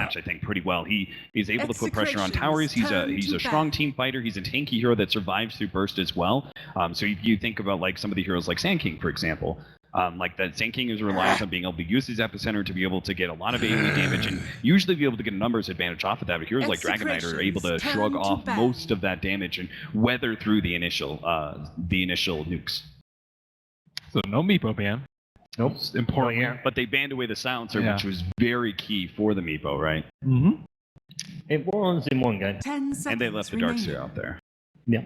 patch, I think, pretty well. He is able to put pressure on towers. He's a strong team fighter. He's a tanky hero that survives through burst as well. So you think about like some of the heroes like Sand King, for example. Like that Sand King is reliant on being able to use his epicenter to be able to get a lot of AoE damage and usually be able to get a numbers advantage off of that. But heroes like Dragonite are able to shrug off most of that damage and weather through the initial nukes. So no Meepo ban. Nope. Important. Yeah. But they banned away the silencer, which was very key for the Meepo, right? Mm-hmm. It was in one game. And they left the Darkseer out there. Yeah.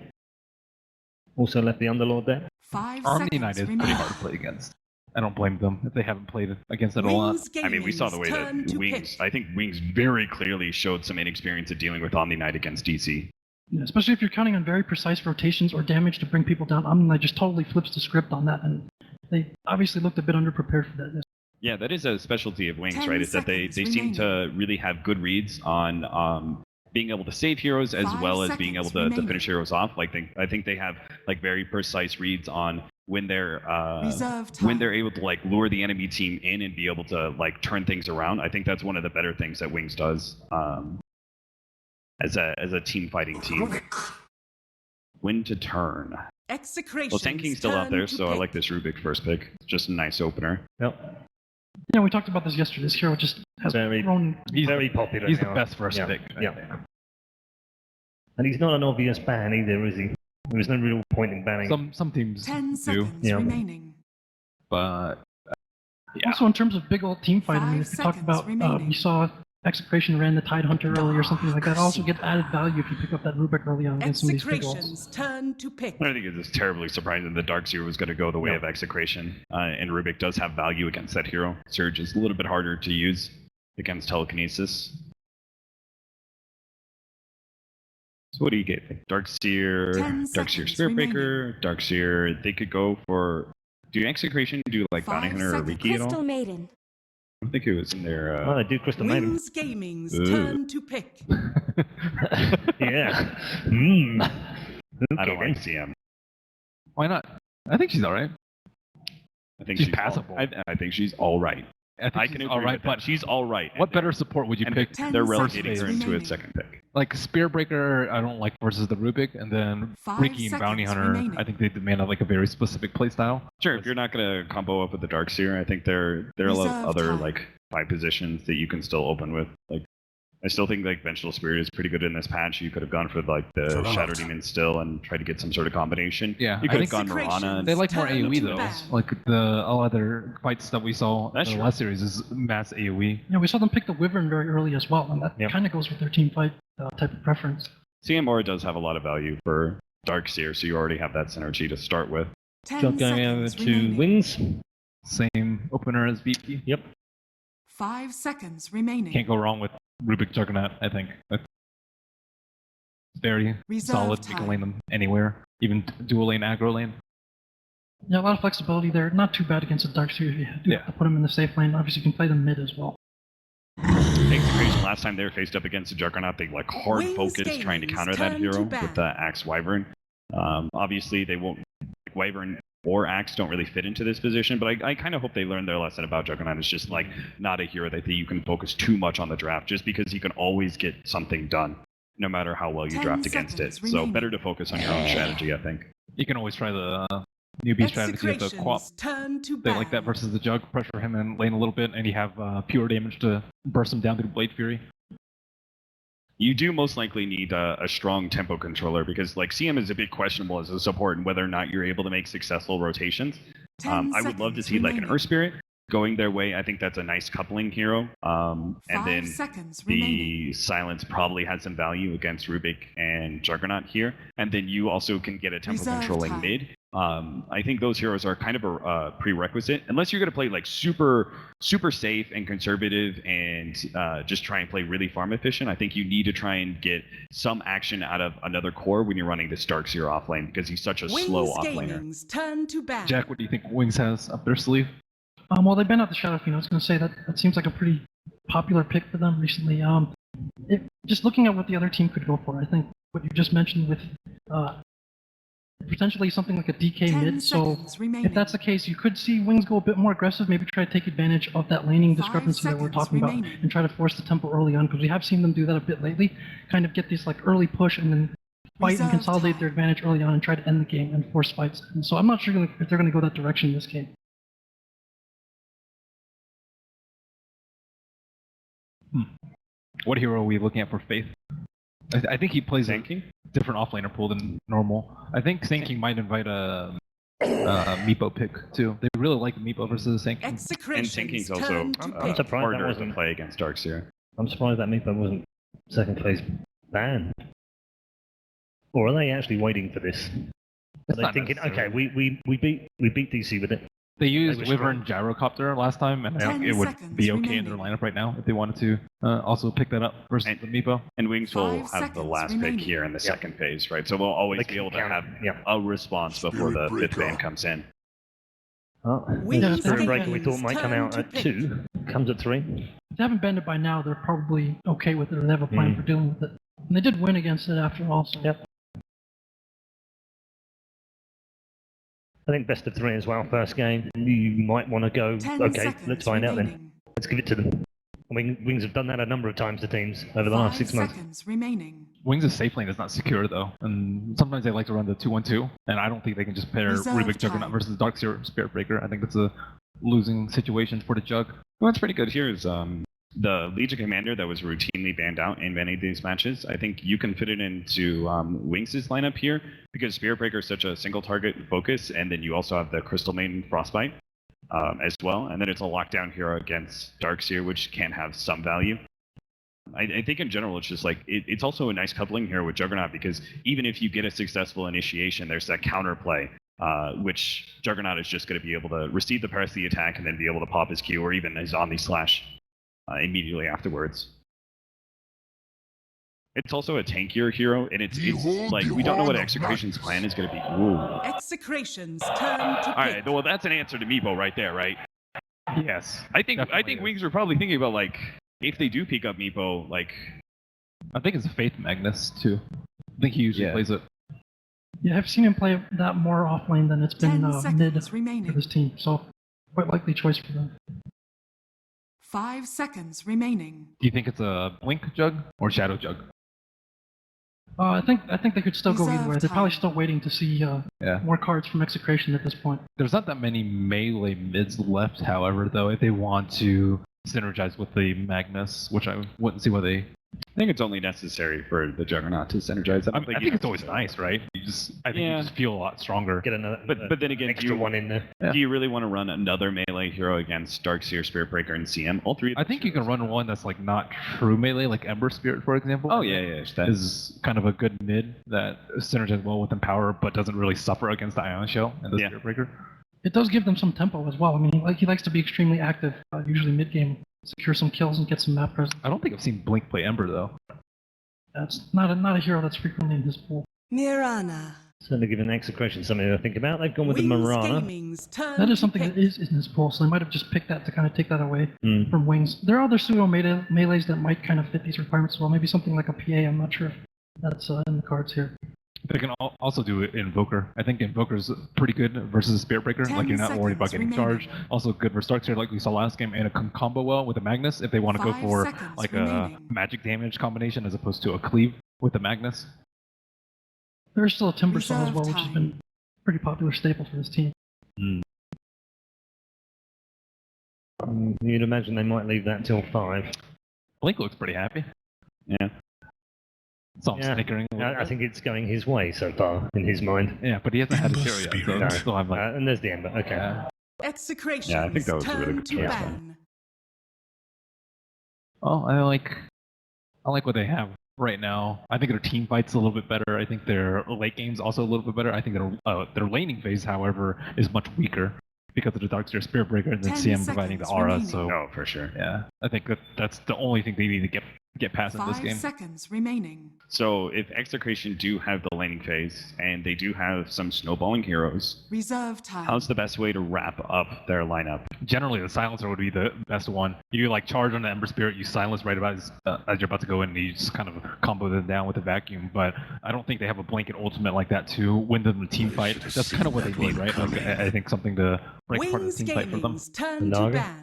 Also left the Underlord there. Omni-Knight is pretty hard to play against. I don't blame them if they haven't played against it a lot. I mean, we saw the way that Wings, I think Wings very clearly showed some inexperience at dealing with Omni-Knight against DC. Yeah, especially if you're counting on very precise rotations or damage to bring people down. Omni-Knight just totally flips the script on that, and they obviously looked a bit underprepared for that. Yeah, that is a specialty of Wings, right? Is that they seem to really have good reads on being able to save heroes as well as being able to finish heroes off. Like I think they have like very precise reads on when they're able to like lure the enemy team in and be able to like turn things around. I think that's one of the better things that Wings does as a team fighting team. When to turn. Execration. Well, Sand King's still out there, so I like this Rubick first pick. It's just a nice opener. Yep. Yeah, we talked about this yesterday. This hero just has grown. He's very popular. He's now. the best first pick. Yeah. And he's not an obvious ban either, is he? There's no real point in banning. Some teams 10 do. seconds remaining. But yeah. Also, in terms of big old team fight, I mean, if you talk about, we saw Execration ran the Tide Hunter early or something like that. Also get added value if you pick up that Rubick early on against some of these big olds. Turn to pick. I think it's just terribly surprising that Darkseer was going to go the way of Execration, and Rubick does have value against that hero. Surge is a little bit harder to use against Telekinesis. So what do you get? Darkseer, Darkseer Spiritbreaker, Darkseer. They could go for. Do Execration do like Bounty Hunter or Riki at all? Maiden. I don't think it was in there. Oh, they do Crystal Maiden. Wings Gaming's turn to pick. Yeah. I don't like CM. Why not? I think she's alright. I think she's passable. I think she's all right. I can agree with that. But she's all right. What better support would you pick? They're relegating her into a second pick. Like Spearbreaker, I don't like versus the Rubick, and then Riki and Bounty Hunter, I think they demand like a very specific playstyle. Sure, if you're not going to combo up with the Darkseer, I think there are a lot of other like 5 positions that you can still open with. Like, I still think like Vengeful Spirit is pretty good in this patch. You could have gone for like the Shadow Demon still and tried to get some sort of combination. Yeah, you could have gone Mirana. They like more AoE though. Like all other fights that we saw in the last series is mass AoE. Yeah, we saw them pick the Wyvern very early as well, and that kind of goes with their team fight type of preference. CM does have a lot of value for Darkseer, so you already have that synergy to start with. Shot going over to Wings. Same opener as VP. Yep. 5 seconds remaining. Can't go wrong with Rubick Juggernaut, I think. Very solid. You can lane them anywhere, even dual lane, aggro lane. Yeah, a lot of flexibility there. Not too bad against the Darkseer if you do have to put them in the safe lane. Obviously, you can play them mid as well. Execration, last time they were faced up against the Juggernaut, they like hard focused trying to counter that hero with the Axe Wyvern. Obviously, they won't. Like, Wyvern or Axe don't really fit into this position, but I kind of hope they learned their lesson about Juggernaut. It's just like not a hero that you can focus too much on the draft, just because you can always get something done, no matter how well you draft against it. So better to focus on your own strategy, I think. You can always try the newbie strategy of the Quap. They like that versus the Jug, pressure him in lane a little bit, and you have pure damage to burst him down through Blade Fury. You do most likely need a strong tempo controller because like CM is a bit questionable as a support and whether or not you're able to make successful rotations. I would love to see like an Earth Spirit going their way. I think that's a nice coupling hero. And then the Silence probably has some value against Rubick and Juggernaut here. And then you also can get a tempo controlling mid. I think those heroes are kind of a prerequisite, unless you're going to play like super safe and conservative and just try and play really farm efficient. I think you need to try and get some action out of another core when you're running this Darkseer offlane because he's such a slow offlaner. Turn to Jack, what do you think Wings has up their sleeve? Well, they've been out the Shadow Fiend. I was going to say that seems like a pretty popular pick for them recently. Just looking at what the other team could go for, I think what you just mentioned with potentially something like a DK 10 mid. So seconds remaining. if that's the case, you could see Wings go a bit more aggressive, maybe try to take advantage of that laning 5 discrepancy that we're seconds talking about remaining. and try to force the tempo early on, because we have seen them do that a bit lately. Kind of get this like early push and then fight and Reserve consolidate time. their advantage early on and try to end the game and force fights. And so I'm not sure if they're going to go that direction in this game. What hero are we looking at for Faith? I think he plays Genting? a different offlaner pool than normal. I think Genting might invite a Meepo pick too. They really like Meepo versus Genting. And Execration's Genking's also turn to I'm pick. surprised that harder to wasn't. play against Darkseer. I'm surprised that Meepo wasn't second phase banned. Or are they actually waiting for this? Are It's they not thinking, necessary. okay, we beat DC with it. They used were Wyvern Gyrocopter last time, and I 10 think it would seconds be okay in their remaining. lineup right now if they wanted to also pick that up versus And- the Meepo. And Wings will 5 have the seconds last remaining. pick here in the Yep. second phase, right? So we'll always They be can able to counter. have Yep. a response before the Spirit fifth breaker. band comes in. Oh, Wings the Spirit Breaker we Gaming's thought might come turn out to at pick. 2, comes at 3. If they haven't banned it by now, they're probably okay with it or they have a plan for dealing with it. And they did win against it after all. So. Yep. I think best of 3 as well, first game. You might want to go, 10 okay, seconds let's find out then. remaining. Let's give it to them. I mean, Wings have done that a number of times to teams over the last 5 6 months. seconds remaining. Wings' safe lane is not secure though, and sometimes they like to run the 2-1-2, and I don't think they can just pair Reserve Rubick Juggernaut time. versus Darkseer Spirit Breaker. I think that's a losing situation for the Jug. What's pretty good here is the Legion Commander that was routinely banned out in many of these matches. I think you can fit it into Wings' lineup here because Spirit Breaker is such a single target focus, and then you also have the Crystal Maiden Frostbite as well, and then it's a lockdown hero against Darkseer, which can have some value. I think in general it's just like it's also a nice coupling here with Juggernaut because even if you get a successful initiation, there's that counterplay. Which Juggernaut is just going to be able to receive the parry of the attack and then be able to pop his Q or even his Omni Slash immediately afterwards. It's also a tankier hero, and it's like we don't know what Execration's plan is going to be. Ooh. Execration's turn to pick. All right, well that's an answer to Meepo right there, right? Yes, I think definitely is. Wings are probably thinking about like if they do pick up Meepo, like I think it's a Faith Magnus too. I think he usually plays it. Yeah, I've seen him play that more offlane than it's been 10 mid seconds for remaining. this team. So quite likely choice for them. 5 seconds remaining. Do you think it's a Blink Jug or Shadow Jug? I think they could still go either Reserve way. They're probably time. still waiting to see more cards from Execration at this point. There's not that many melee mids left, however, though, if they want to synergize with the Magnus, which I wouldn't see why they... I think it's only necessary for the Juggernaut to synergize. I think it's always nice, right? I think you just feel a lot stronger. Get another, But then again, extra one in there. Yeah. do you really want to run another melee hero against Darkseer, Spirit Breaker, and CM? All three. Of I those think you can heroes. run one that's like not true melee, like Ember Spirit, for example. Oh yeah. That Is kind of a good mid that synergizes well with Empower, but doesn't really suffer against the Ion Shell and the Yeah. Spirit Breaker. It does give them some tempo as well. I mean, like he likes to be extremely active, usually mid game, secure some kills and get some map presence. I don't think I've seen Blink play Ember though. That's not a hero that's frequently in his pool. Mirana. Certainly given Execration something to think about. They've gone with Wings the Mirana. Gaming's turn That is to something pick. that is in his pool, so they might have just picked that to kind of take that away Mm. from Wings. There are other pseudo melees that might kind of fit these requirements as well. Maybe something like a PA. I'm not sure if that's in the cards here. They can also do Invoker. I think Invoker's pretty good versus a Spirit Breaker. 10 Like you're not worried about seconds getting charged. remaining. Also good for Starks here, like we saw last game, and it can combo well with a Magnus if they want to go 5 for seconds like remaining. a magic damage combination as opposed to a cleave with the Magnus. There's still a Timber Saw as Reserve well, which has time. been a pretty popular staple for this team. You'd imagine they might leave that till 5. Blink looks pretty happy. Yeah. So I'm Yeah. snickering. a little I bit. think it's going his way so far, in his mind. Yeah, but he hasn't had a Ember hero yet, so Spirit. I still have like. And there's the Ember. Okay. Yeah. Execration's Yeah, I think that was a turn really good to choice, ban. Oh, I like what they have right now. I think their team fight's a little bit better. I think their late game's also a little bit better. I think their laning phase, however, is much weaker because of the Darkseer Spirit Breaker and then 10 CM providing the seconds aura. remaining. So No, for sure. yeah, I think that's the only thing they need to get get past in this 5 game. seconds remaining. So if Execration do have the laning phase, and they do have some snowballing heroes, Reserve time. how's the best way to wrap up their lineup? Generally, the silencer would be the best one. You do like charge on the Ember Spirit, you silence right about as you're about to go in, and you just kind of combo them down with a vacuum. But I don't think they have a blanket ultimate like that to win them the team fight. That's kind of what they need, right? Like, I think something to break part of Wings the team fight for them. Gaming's turn to Naga? ban.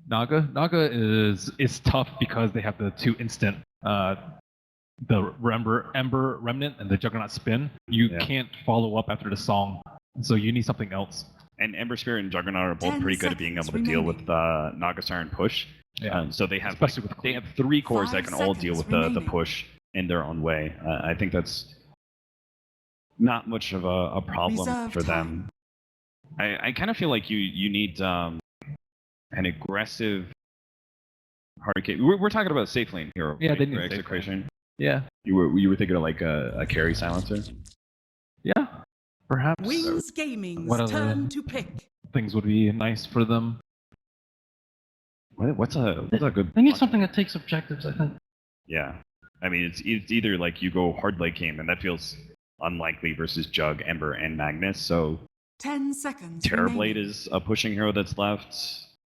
Naga is tough because they have the 2 instant the Ember Remnant and the Juggernaut spin. You can't follow up after the song, so you need something else. And Ember Spirit and Juggernaut are both 10 pretty good at being able to seconds deal with remaining. Nagasar and push. Yeah. So they have Especially with they have 3 cores that 5 can all deal seconds with the remaining. push in their own way. I think that's not much of a problem Reserve for them. I kind of feel like you need an aggressive hard game. We're talking about a safe lane hero. Yeah, right, they need for a safe lane. Execration. Yeah. You were thinking of like a carry silencer. Yeah. Perhaps Wings Gaming's What other- turn to pick. things would be nice for them. What's a good? They need something that takes objectives, I think. Yeah, I mean it's either like you go hard late game, and that feels unlikely versus Jug, Ember, and Magnus. So 10 seconds Terrorblade remaining. is a pushing hero that's left,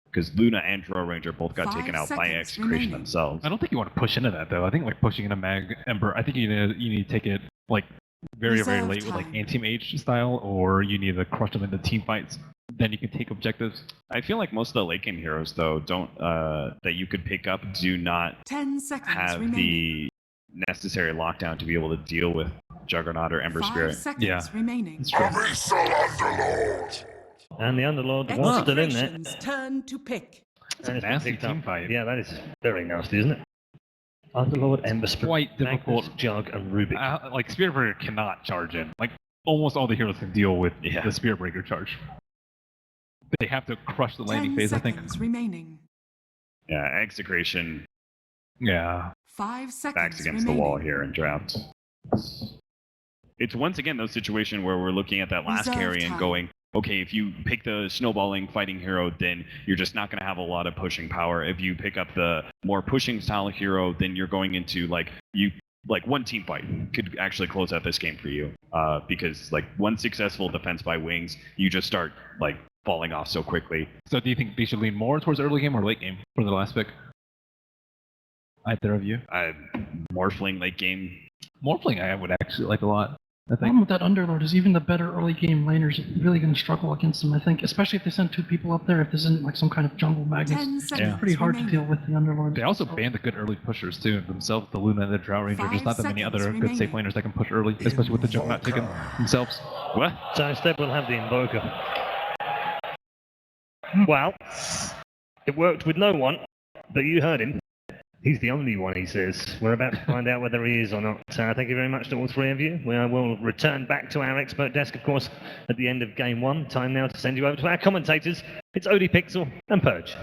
because Luna and Drow Ranger both got 5 taken out by seconds Execration remaining. themselves. I don't think you want to push into that though. I think like pushing into Ember. I think you need to take it like very Reserve late with like time. Anti-Mage style, or you need to crush them into team fights. Then you can take objectives. I feel like most of the late game heroes though don't that you could pick up do not 10 seconds have remaining. the necessary lockdown to be able to deal with Juggernaut or Ember 5 Spirit. seconds Yeah. remaining. And the Underlord was still in there. Execration's turn to pick. And it's been nasty picked up. team fight. Yeah, that is very nasty, isn't it? Underlord, Ember Spirit, Quite Magnus, difficult. Jug, and Rubick. Like Spirit Breaker cannot charge in. Like almost all the heroes can deal with Yeah. the Spirit Breaker charge. They have to crush the 10 landing phase, I think. seconds remaining. Yeah, Execration Yeah. 5 seconds backs against remaining. the wall here and draft. It's once again those situation where we're looking at that last Reserve carry and time. going, okay, if you pick the snowballing fighting hero, then you're just not going to have a lot of pushing power. If you pick up the more pushing style hero, then you're going into like one team fight could actually close out this game for you. Because like one successful defense by wings, you just start like falling off so quickly. So do you think they should lean more towards early game or late game for the last pick? Either of you? Morphling late game. Morphling I would actually like a lot. I The think. problem with that Underlord is even the better early game laners are really going to struggle against them, I think. Especially if they send 2 people up there, if this isn't like some kind of jungle 10 Magnus. seconds It's pretty hard to remaining. deal with the Underlord. They also banned the good early pushers too themselves, the Luna and the Drow Ranger. There's 5 not that many seconds other good safe remaining. laners that can push early, especially with the Juggernaut taking themselves. What? So instead we'll have the Invoker. Well, it worked with no one, but you heard him. He's the only one, he says. We're about to find out whether he is or not. So thank you very much to all 3 of you. We will return back to our expert desk, of course, at the end of game 1. Time now to send you over to our commentators. It's Odie Pixel and Pudge.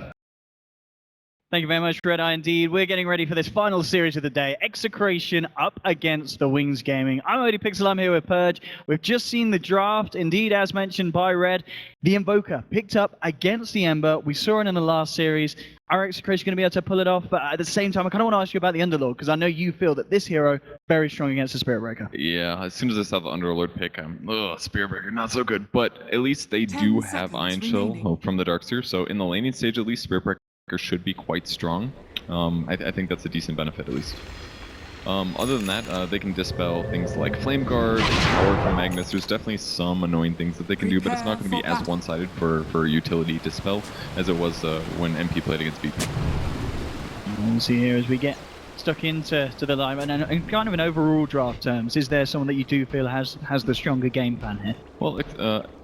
Thank you very much, Red Eye. Indeed, we're getting ready for this final series of the day. Execration up against the Wings Gaming. I'm Odie Pixel, I'm here with Purge. We've just seen the draft. Indeed, as mentioned by Red, the Invoker picked up against the Ember. We saw it in the last series. Are Execration going to be able to pull it off? But at the same time, I kind of want to ask you about the Underlord, because I know you feel that this hero very strong against the Spirit Breaker. Yeah, as soon as I saw the Underlord pick, Spirit Breaker, not so good. But at least they 10 do have seconds Iron Shell remaining. from the Darkseer, so in the laning stage at least, Spirit Breaker should be quite strong. I think that's a decent benefit at least. Other than that, they can dispel things like Flame Guard, Power from Magnus. There's definitely some annoying things that they can do, but it's not going to be as one-sided for utility dispel as it was when MP played against BP. We'll see here as we get stuck into the line, and kind of in overall draft terms, is there someone that you do feel has the stronger game plan here? Well,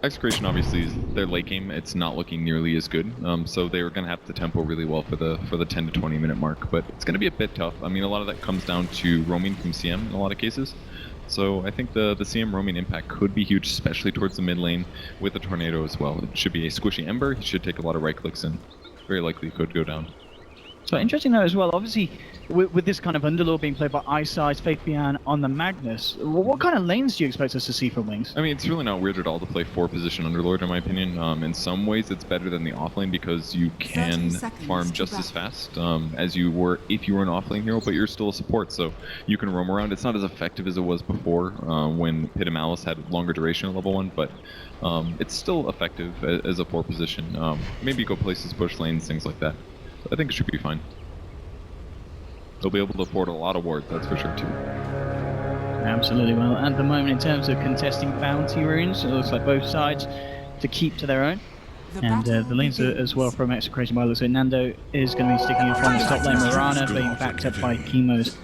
Execration obviously is their late game. It's not looking nearly as good, so they were going to have to tempo really well for the 10 to 20 minute mark. But it's going to be a bit tough. I mean, a lot of that comes down to roaming from CM in a lot of cases. So I think the CM roaming impact could be huge, especially towards the mid lane with the Tornado as well. It should be a squishy Ember. He should take a lot of right clicks and very likely could go down. So interesting though as well, obviously with this kind of Underlord being played by Ice Ice, Fabian on the Magnus, what kind of lanes do you expect us to see from Wings? I mean, it's really not weird at all to play 4-position Underlord in my opinion. In some ways it's better than the offlane because you can farm just as fast as you were if you were an offlane hero, but you're still a support, so you can roam around. It's not as effective as it was before when Pit of Malice had longer duration at level 1, but it's still effective as a 4-position. Maybe go places, push lanes, things like that. I think it should be fine. They'll be able to afford a lot of wards, that's for sure too. Absolutely. Well, at the moment in terms of contesting bounty runes, it looks like both sides to keep to their own. And the lanes as well from Execration by the looks of it. Nando is going to be sticking up on the top lane. Morana being backed up by Chemo's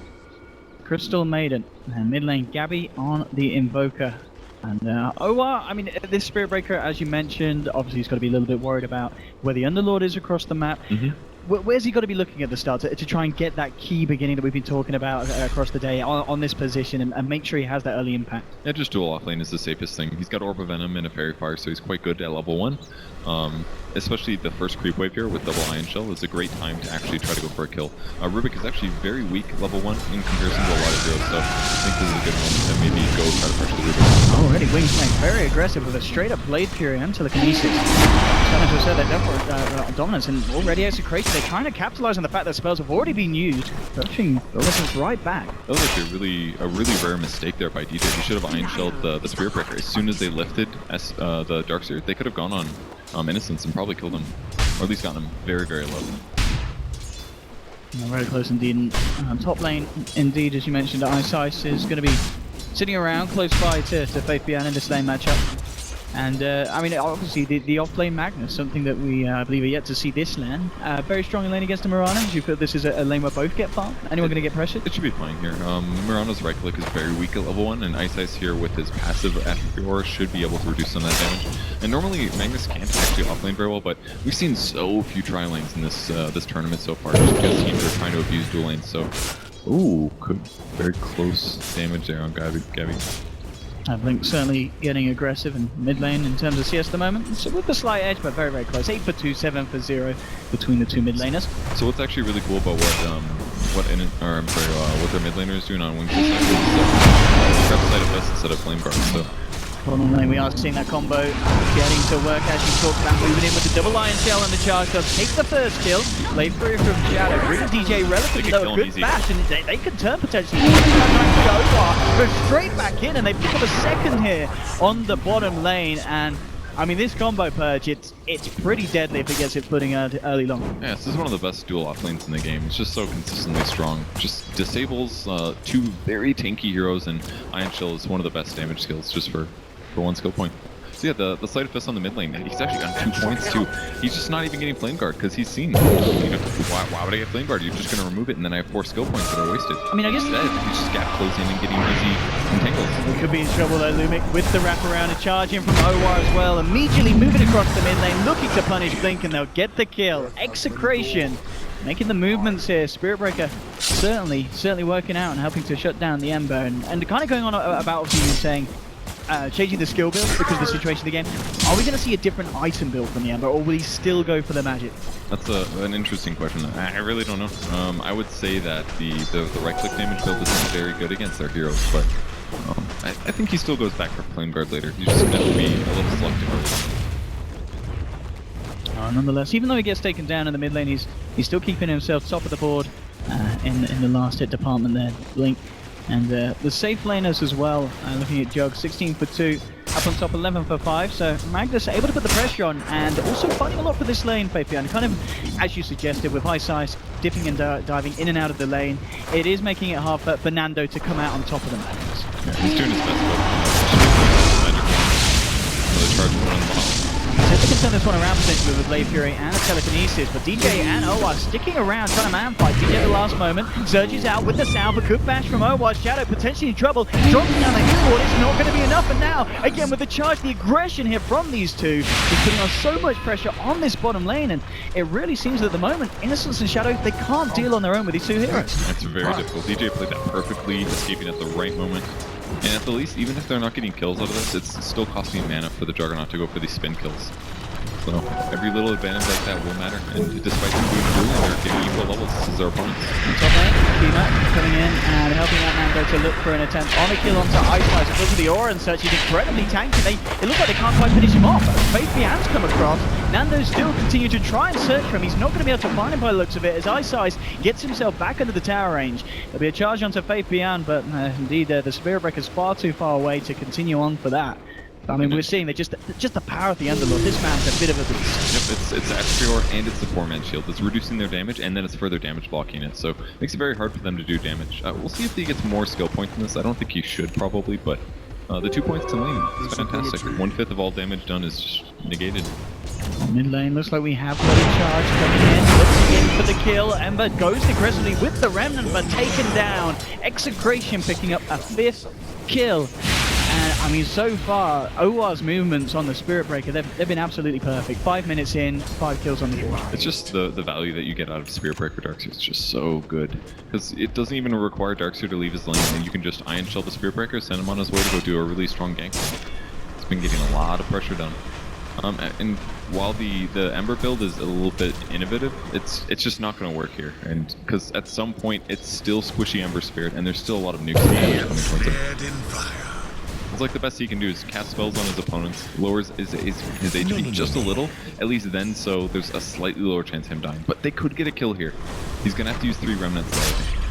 Crystal Maiden. And mid lane Gabby on the Invoker. And Owa, I mean, this Spirit Breaker, as you mentioned, obviously he's got to be a little bit worried about where the Underlord is across the map. Where's he got to be looking at the start to try and get that key beginning that we've been talking about across the day on this position and make sure he has that early impact? Yeah, just dual offlane is the safest thing. He's got Orb of Venom and a Fairy Fire, so he's quite good at level 1. Especially the first creep wave here with double Iron Shell is a great time to actually try to go for a kill. Rubick is actually very weak level 1 in comparison to a lot of heroes, so I think this is a good moment to maybe go try to pressure the Rubick. Already Wings playing very aggressive with a straight up Blade Fury and Telekinesis. As I said, they're definitely dominance, and already Execration, they kind of capitalize on the fact that spells have already been used, pushing the lessons right back. That was actually a really rare mistake there by DJ. He should have Iron Shelled the Spirit Breaker. As soon as they lifted the Darkseer, they could have gone on Innocence and probably killed him, or at least gotten him very, very low. Very close indeed. Top lane, indeed, as you mentioned, Ice Ice is going to be sitting around close by to Faith Beyond in this lane matchup. And I mean, obviously the off-lane Magnus, something that we I believe are yet to see this lane. Very strong in lane against the Mirana. Do you feel this is a lane where both get farmed? Anyone going to get pressured? It should be fine here. Mirana's right click is very weak at level 1, and Ice Ice here with his passive Atrophy Aura should be able to reduce some of that damage. And normally Magnus can't actually offlane very well, but we've seen so few tri lanes in this this tournament so far, just because teams are trying to abuse dual lanes. So, ooh, very close damage there on Gabby. Blink certainly getting aggressive in mid lane in terms of CS at the moment. So with a slight edge, but very, very close. 8 for 2, 7 for 0 between the two mid laners. So what's actually really cool about what their mid laner is doing on Wings is grab Sleight of Fist instead of Flame Guard. So bottom lane, we are seeing that combo getting to work as you talked about, moving in with the double Iron Shell and the charge does take the first kill. Blade through from Shadow, bring DJ relatively low, a good bash, and they could turn potentially. Go straight back in, and they pick up a second here on the bottom lane, and I mean, this combo Purge, it's pretty deadly if it gets its footing early on. Yeah, this is one of the best dual off lanes in the game. It's just so consistently strong. Just disables two very tanky heroes, and Iron Shell is one of the best damage skills just for one skill point. So yeah, the Sleight of Fist on the mid lane, he's actually gotten 2 points too. He's just not even getting Flame Guard because he's seen, why would I get Flame Guard? You're just going to remove it and then I have 4 skill points that are wasted. I mean, I guess instead, he's just gap closing and getting easy entangles. We could be in trouble though, Lumic, with the wraparound and charging from Owar as well. Immediately moving across the mid lane, looking to punish Blink, and they'll get the kill. Execration making the movements here. Spirit Breaker certainly working out and helping to shut down the Ember. And kind of going on about what you were saying, changing the skill build because of the situation of the game. Are we going to see a different item build from the Ember, or will he still go for the magic? That's an interesting question. I really don't know. I would say that the right-click damage build is very good against their heroes, but I think he still goes back for Flame Guard later. He's just going to have to be a little selective. Nonetheless, even though he gets taken down in the mid lane, he's still keeping himself top of the board in the last hit department there, Blink. And the safe laners as well, looking at Jug, 16 for 2, up on top 11 for 5, so Magnus able to put the pressure on, and also fighting a lot for this lane, Fabian. Kind of, as you suggested, with Ice Ice dipping and diving in and out of the lane, it is making it hard for Nando to come out on top of the Magnus. Yeah, he's doing his best, but magic charge one on the bottom. So they can turn this one around potentially with Blade Fury and a Telekinesis, but DJ and Owar sticking around, trying to man fight. DJ at the last moment, surges out with the sound, but good bash from Owar. Shadow potentially in trouble, dropping down the heal ward, it's not going to be enough, and now, again with the charge, the aggression here from these two is putting on so much pressure on this bottom lane, and it really seems that at the moment, Innocence and Shadow, they can't deal on their own with these two heroes. It's very difficult. DJ played that perfectly, escaping at the right moment. And at the least, even if they're not getting kills out of this, it's still costing mana for the Juggernaut to go for these spin kills. So every little advantage like that will matter. And despite them doing blue, they're getting equal levels as their opponents. Top lane, Kima coming in and helping out Nando to look for an attempt on a kill onto Ice Ice. Because of the aura and such, he's incredibly tanky. It looks like they can't quite finish him off. Faith Bian's come across. Nando still continue to try and search for him. He's not going to be able to find him by the looks of it as Ice Ice gets himself back into the tower range. There'll be a charge onto Faith Bian, but indeed the Spirit Breaker's far too far away to continue on for that. I mean, we're seeing that just the power of the Underlord. This man's a bit of a beast. Yep, it's extra aura and it's the 4-man shield. It's reducing their damage and then it's further damage blocking it. So it makes it very hard for them to do damage. We'll see if he gets more skill points in this. I don't think he should probably, but the 2 points to lane is fantastic. 1/5 of all damage done is just negated. Mid lane looks like we have got a charge coming in, looking in for the kill. Ember goes aggressively with the Remnant, but taken down. Execration picking up a 5th kill. And I mean, so far, OR's movements on the Spirit Breaker, they've been absolutely perfect. 5 minutes in, 5 kills on the board. It's just the value that you get out of Spirit Breaker Darkseer is just so good. Because it doesn't even require Darkseer to leave his lane, and you can just Iron Shell the Spirit Breaker, send him on his way to go do a really strong gank. It's been getting a lot of pressure done. And while the Ember build is a little bit innovative, it's just not going to work here. And because at some point, it's still squishy Ember Spirit, and there's still a lot of nukes damage coming towards him. It's like the best he can do is cast spells on his opponents, lowers his HP just a little, at least then, so there's a slightly lower chance of him dying. But they could get a kill here. He's going to have to use 3 remnants though, I think.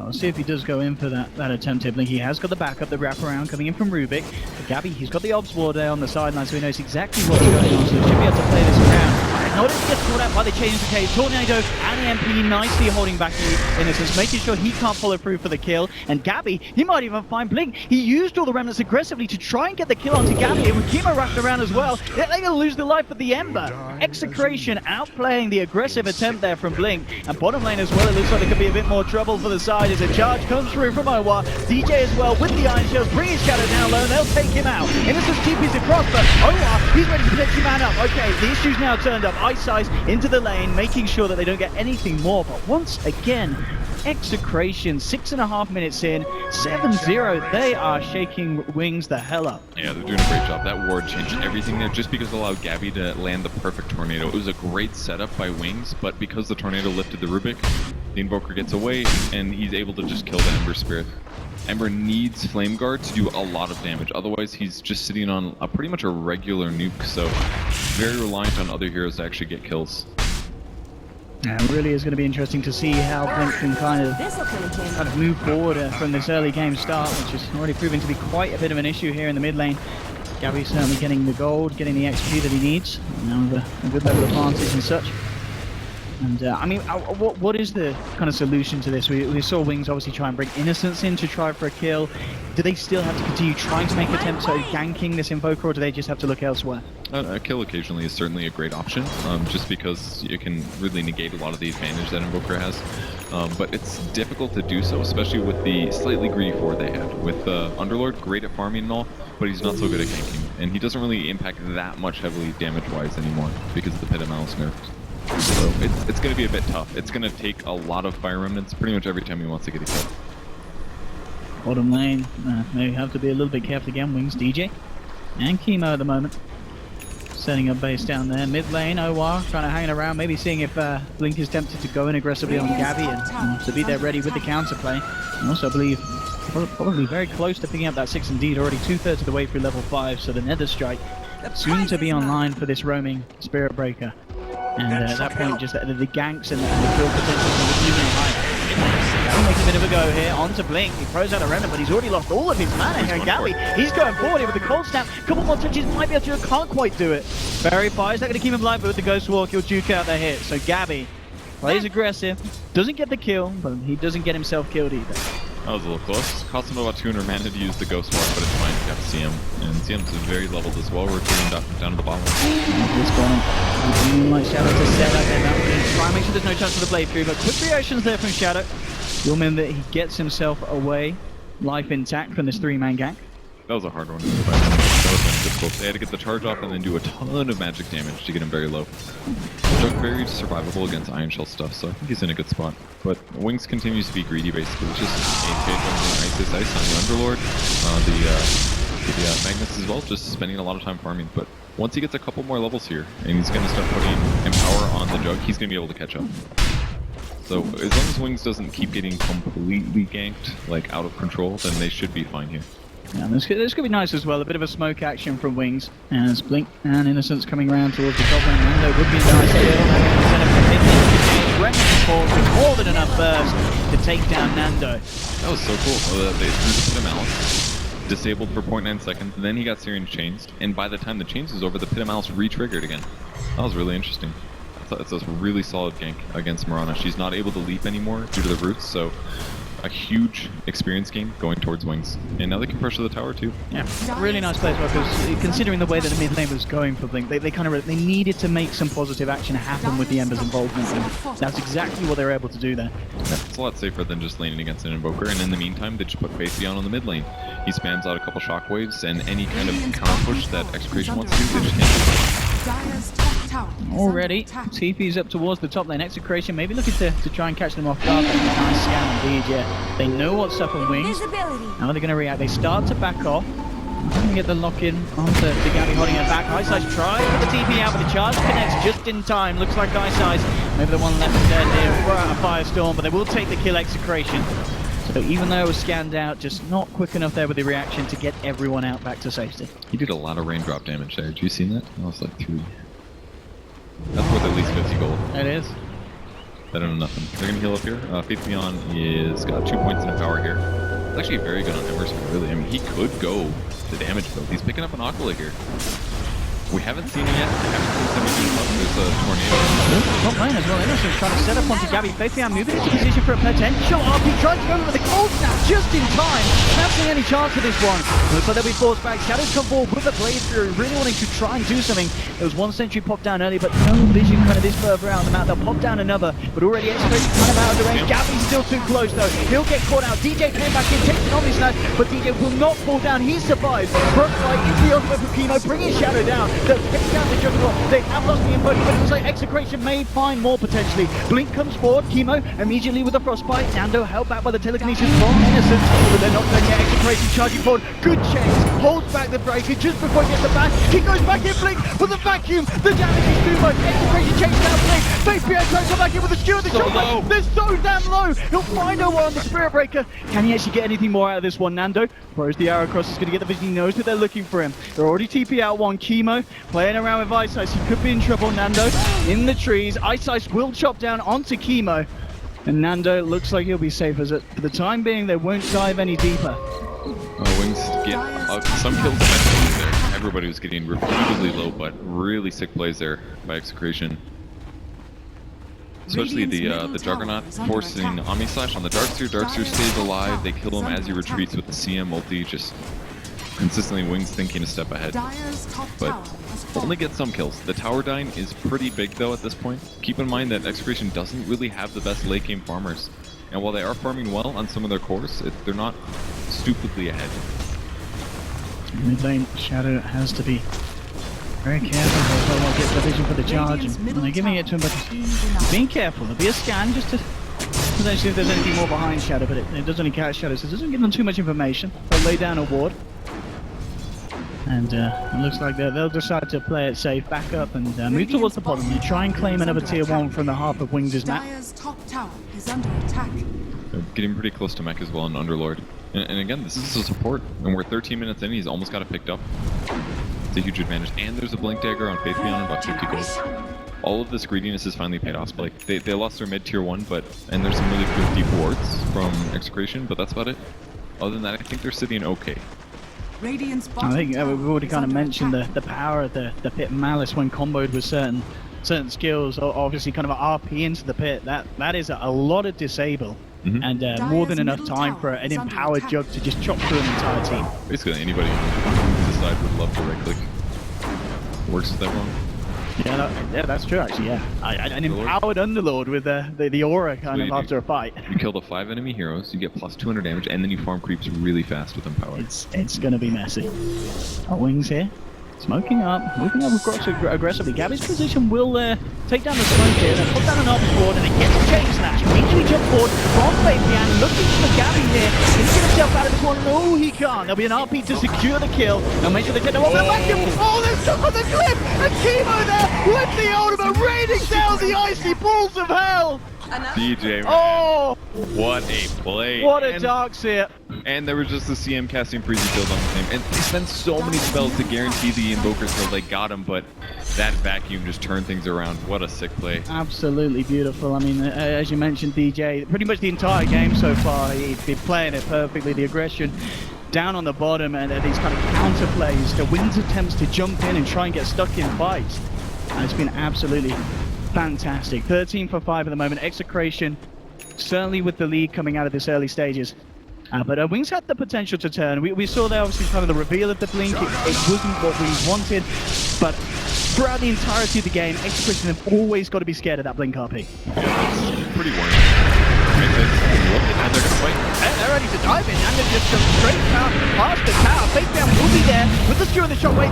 I'll see if he does go in for that attempt. He has got the backup, the wraparound coming in from Rubick. But Gabby, he's got the Obs Ward there on the sideline, so he knows exactly what's going on, so he should be able to play this around. Not only gets caught out by the change of case, Tornado and MP nicely holding back the Innocence, making sure he can't follow through for the kill. And Gabby, he might even find Blink. He used all the remnants aggressively to try and get the kill onto Gabby, and with Kima wrapped around as well, they're going to lose the life of the Ember. Execration outplaying the aggressive attempt there from Blink. And bottom lane as well, it looks like there could be a bit more trouble for the side as a charge comes through from Owa. DJ as well with the Iron Shells, bring his shadow down low, and they'll take him out. Innocence TP's across, but Owa, he's ready to protect his man up. Okay, the issue's now turned up. Ice Ice into the lane, making sure that they don't get anything more. But once again, Execration, 6.5 minutes in, 7-0. They are shaking Wings the hell up. Yeah, they're doing a great job. That ward changed everything there just because it allowed Gabby to land the perfect tornado. It was a great setup by Wings, but because the tornado lifted the Rubick, the Invoker gets away and he's able to just kill the Ember Spirit. Ember needs Flame Guard to do a lot of damage, otherwise he's just sitting on pretty much a regular nuke, so very reliant on other heroes to actually get kills. Yeah, it really is going to be interesting to see how Blink can kind of move forward from this early game start, which is already proving to be quite a bit of an issue here in the mid lane. Gabby's certainly getting the gold, getting the XP that he needs, now with a good level of advantage and such. And I mean, what is the kind of solution to this? We saw Wings obviously try and bring Innocence in to try for a kill. Do they still have to continue trying to make attempts at ganking this Invoker, or do they just have to look elsewhere? A kill occasionally is certainly a great option, just because you can really negate a lot of the advantage that Invoker has. But it's difficult to do so, especially with the slightly greedy 4 they had. With Underlord, great at farming and all, but he's not so good at ganking. And he doesn't really impact that much heavily damage-wise anymore because of the Pit of Malice nerf. So it's going to be a bit tough. It's going to take a lot of Fire Remnants pretty much every time he wants to get a kill. Bottom lane, they have to be a little bit careful again. Wings, DJ, and Chemo at the moment. Setting up base down there. Mid lane, OR trying to hang around, maybe seeing if Blink is tempted to go in aggressively on Gabby and to be there ready with the counterplay. And also I believe probably very close to picking up that 6 indeed, already 2/3 of the way through level 5, so the Nether Strike soon to be online for this roaming Spirit Breaker. And at that point, just the ganks and the build potential is even higher. Gabby makes a bit of a go here, onto Blink. He throws out a Remnant, but he's already lost all of his mana here. Gabby, he's going forward here with the Cold Snap. A couple more touches, might be able to, can't quite do it. Very far, he's not going to keep him alive, but with the Ghost Walk, he'll juke out the hit. So Gabby plays aggressive, doesn't get the kill, but he doesn't get himself killed either. That was a little close. Cost him about 200 mana to use the Ghost Walk, but it's fine. You have CM, and CM's very leveled as well. We're getting down to the bottom. This one, like Shadow to set up there. Try and make sure there's no chance for the blade through, but quick reactions there from Shadow. You'll remember that he gets himself away, life intact from this 3-man gank. That was a hard one to do. That was difficult. They had to get the charge off and then do a ton of magic damage to get him very low. Jug very survivable against Iron Shell stuff, so I think he's in a good spot. But Wings continues to be greedy basically. It's just AFK jumping Ice on the Underlord. the Magnus as well, just spending a lot of time farming. But once he gets a couple more levels here, and he's going to start putting Empower on the Jug, he's going to be able to catch up. So as long as Wings doesn't keep getting completely ganked, like out of control, then they should be fine here. Yeah, this could be nice as well. A bit of a smoke action from Wings as Blink and Innocence coming around towards the top lane. Nando would be a nice kill. With more than enough burst to take down Nando. That was so cool. They threw the Pit of Malice, disabled for 0.9 seconds, then he got Syrian changed, and by the time the change was over, the Pit of Malice re-triggered again. That was really interesting. It's a really solid gank against Mirana. She's not able to leap anymore due to the roots, so a huge experience gain going towards Wings. And now they can pressure the tower too. Yeah, really nice play as well, because considering the way that the mid lane was going for Blink, they needed to make some positive action happen with the Ember's involvement, and that's exactly what they were able to do there. Yeah, it's a lot safer than just laning against an Invoker, and in the meantime, they just put Faceless on the mid lane. He spams out a couple shockwaves, and any kind of counter push that Execration wants to do, they just can't do. Already, TP's up towards the top lane. Execration maybe looking to try and catch them off guard. Nice scan indeed, yeah. They know what's up on Wings. How are they going to react? They start to back off. Going to get the lock-in onto Gabby holding her back. Ice Ice tries to get the TP out, but the charge connects just in time. Looks like Ice Ice, maybe the one left there near a Firestorm, but they will take the kill. Execration. So even though it was scanned out, just not quick enough there with the reaction to get everyone out back to safety. He did a lot of raindrop damage there. Did you see that? That was like 3. That's worth at least 50 gold. It is. Better than nothing. They're gonna heal up here. Faithleon is got 2 points in power here. It's actually very good on Emerson, really. I mean, he could go the damage build. He's picking up an Aquila here. We haven't seen it yet. I haven't seen somebody do much. There's a tornado. Top lane as well. Innocence trying to set up onto Gabby. Faithleon moving into position for a potential RP. Trying to go with the cold snap just in time. Not seeing any chance for this one. Looks like they'll be forced back. Shadows come forward with the blade through. Really wanting to try and do something. There was one sentry popped down early, but no vision kind of this further out on the map. They'll pop down another, but already Execration kind of out of the range. Gabby's still too close though. He'll get caught out. DJ came back in, takes it on his lad, but DJ will not fall down. He survives. Front fight into the ultimate for Chemo, bringing Shadow down. They'll take down the Juggernaut. They have lost the Invoker, but it looks like Execration may find more potentially. Blink comes forward. Chemo immediately with a frostbite. Nando held back by the telekinesis from Innocence, but they're not done yet. Execration charging forward. Good chase. Holds back the breaker just before he gets the back. He goes back in Blink with the vacuum. The damage is too much. Execration chased down Blink. Faithleon tries to come back in with the skewer. The shot. They're so damn low. He'll find her on the Spirit Breaker. Can he actually get anything more out of this one? Nando throws the arrow across. He's going to get the vision. He knows that they're looking for him. They're already TP out one. Chemo playing around with Ice Ice. He could be in trouble. Nando in the trees. Ice Ice will chop down onto Chemo. And Nando looks like he'll be safe as it. For the time being, they won't dive any deeper. Oh, Wings get some kills eventually there. Everybody was getting repeatedly low, but really sick plays there by Execration. Especially the Juggernaut forcing Omni Slash on the Darkseer. Darkseer stays alive. They kill him as he retreats with the CM ulti. Just consistently Wings thinking a step ahead. But only get some kills. The tower dying is pretty big though at this point. Keep in mind that Execration doesn't really have the best late game farmers. And while they are farming well on some of their cores, they're not stupidly ahead. Mid lane, Shadow has to be very careful. They'll get the vision for the charge, and they're giving it to him, but being careful. There'll be a scan just to potentially if there's anything more behind Shadow, but it does only catch Shadow, so it doesn't give them too much information. They'll lay down a ward. And it looks like they'll decide to play it safe, back up and move towards the bottom and try and claim another tier 1 from the half of Wings' map. Top tower is under attack. They're getting pretty close to Mech as well and Underlord. And again, this is a support, and we're 13 minutes in, he's almost got it picked up. It's a huge advantage. And there's a Blink Dagger on Faithleon, about 50 gold. All of this greediness has finally paid off. Like they lost their mid tier 1, and there's some really good deep wards from Execration, but that's about it. Other than that, I think they're sitting okay. I think we've already kind of mentioned the power of the Pit Malice when comboed with certain skills, obviously kind of an RP into the pit. That is a lot of disable. And more than enough time for an empowered Jug to just chop through an entire team. Basically anybody on this side would love to right click. Works with everyone. Yeah, that's true actually, yeah. An empowered Underlord with the aura kind of after a fight. You kill the 5 enemy heroes, you get plus 200 damage, and then you farm creeps really fast with empowered. It's gonna be messy. Wings here. Smoking up, moving up aggressively. Gabby's position will take down the smoke here, then put down an ops board, and it gets a chain slash. Immediately jump forward from Faithleon, looking for Gabby here. He's going to himself out of this one. No, he can't. There'll be an RP to secure the kill. They'll make sure they get the one back him. Oh, they're stuck on the cliff. And Chemo there with the ultimate raining down the icy balls of hell. DJ, man. Oh, What a play. what a dark seer. And there was just the CM casting Freezy build on the same. And they spent so many spells to guarantee the Invoker till they got him, but that vacuum just turned things around. What a sick play. Absolutely beautiful. I mean, as you mentioned, DJ, pretty much the entire game so far, he's been playing it perfectly. The aggression down on the bottom and these kind of counter plays, the Wings attempts to jump in and try and get stuck in fights. It's been absolutely fantastic. 13 for 5 at the moment. Execration certainly with the lead coming out of this early stages. But Wings had the potential to turn. We saw there obviously kind of the reveal of the blink. It wasn't what we wanted, but throughout the entirety of the game, Execration have always got to be scared of that blink RP. Yeah, pretty worrying. And they're gonna fight. They're ready to dive in, and they've just come straight past the tower. Fake down will be there with the skew of the shockwave.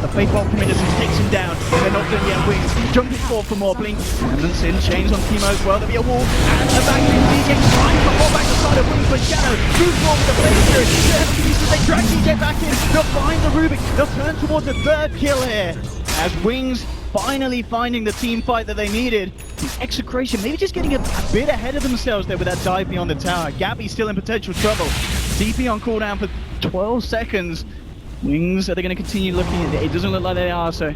The fake bomb from Innocence takes him down. They're not done yet. Wings jumping forward for more blink. Remnants in chains on Chemo as well. There'll be a wall and a vacuum. DJ trying to fall back the side of Wings, but Shadow moves forward with the flame spirit. They drag DJ back in. They'll find the Rubick. They'll turn towards the third kill here as Wings finally finding the team fight that they needed. The Execration maybe just getting a bit ahead of themselves there with that dive beyond the tower. Gabby still in potential trouble. DP on cooldown for 12 seconds. Wings, are they going to continue looking at it? It doesn't look like they are, so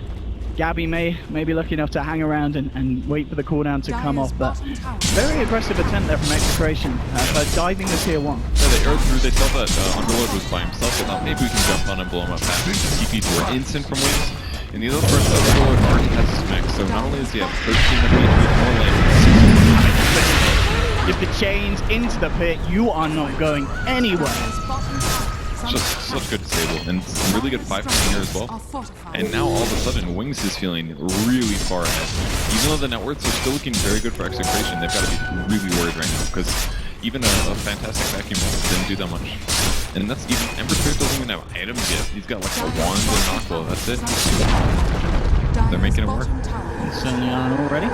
Gabby may be lucky enough to hang around and wait for the cooldown to come off. But very aggressive attempt there from Execration for diving the tier 1. Yeah, they aired through, they saw that Underlord was by himself. They thought maybe we can jump on and blow him up fast. The TPs were instant from Wings. And the other part, Underlord already has his mix, so not only does he have 13 of HP, more like 6. If the chains into the pit, you are not going anywhere. Just such good stable, and some really good 5 from here as well. And now all of a sudden, Wings is feeling really far ahead. Even though the net worths are still looking very good for Execration, they've got to be really worried right now, because even a fantastic vacuum didn't do that much. And that's even, Ember Spirit doesn't even have items yet. He's got like a wand and knockbow, that's it. They're making it work. They certainly are already.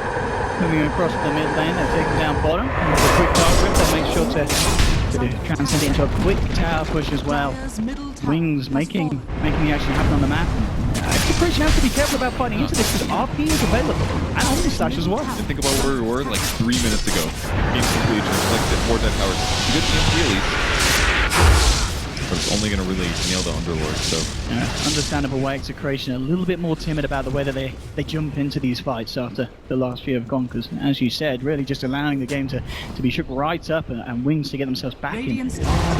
Moving across the mid lane, they're taking down bottom. With a quick dart grip, they'll make sure to transcend into a quick tower push as well. Wings making the action happen on the map. Execration has to be careful about fighting into this because RP is available. And Omnislash as well. And think about where we were like 3 minutes ago. Game completion, like the 4 dead towers. Good EMP at least. But it's only going to really nail the Underlord, so... Yeah, understandable why Execration a little bit more timid about the way that they jump into these fights after the last few have gone, because as you said, really just allowing the game to be shook right up and Wings to get themselves back in a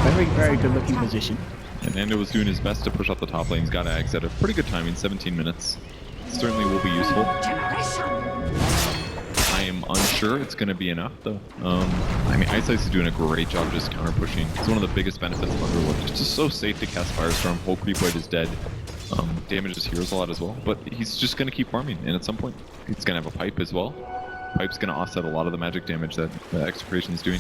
very, very good looking position. And Nando was doing his best to push up the top lane. He's got Ags at a pretty good timing, 17 minutes. Certainly will be useful. I am unsure it's going to be enough, though. I mean, Ice Ice is doing a great job just counter pushing. It's one of the biggest benefits of Underlord. It's just so safe to cast Firestorm. Whole creep wave is dead. Damages heroes a lot as well. But he's just going to keep farming, and at some point, he's going to have a pipe as well. Pipe's going to offset a lot of the magic damage that Execration is doing.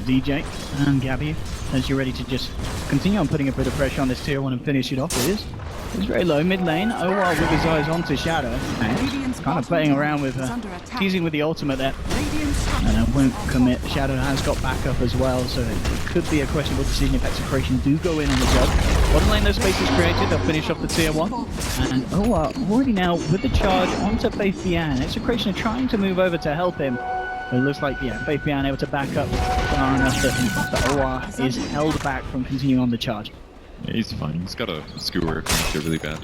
DJ and Gabby, as you're ready to just continue on putting a bit of pressure on this tier 1 and finish it off, it's very low mid lane. OR with his eyes onto Shadow and kind of playing around with teasing with the ultimate there, and it won't commit. Shadow has got backup as well, so it could be a questionable decision if Execration do go in on the judge. Bottom lane, no space is created. They'll finish off the tier 1, and OR already now with the charge onto Faith Bian. Execration are trying to move over to help him. It looks like, yeah, Faith Bian able to back up far enough that OR is held back from continuing on the charge. Yeah, he's fine. He's got a skewer if things get really bad.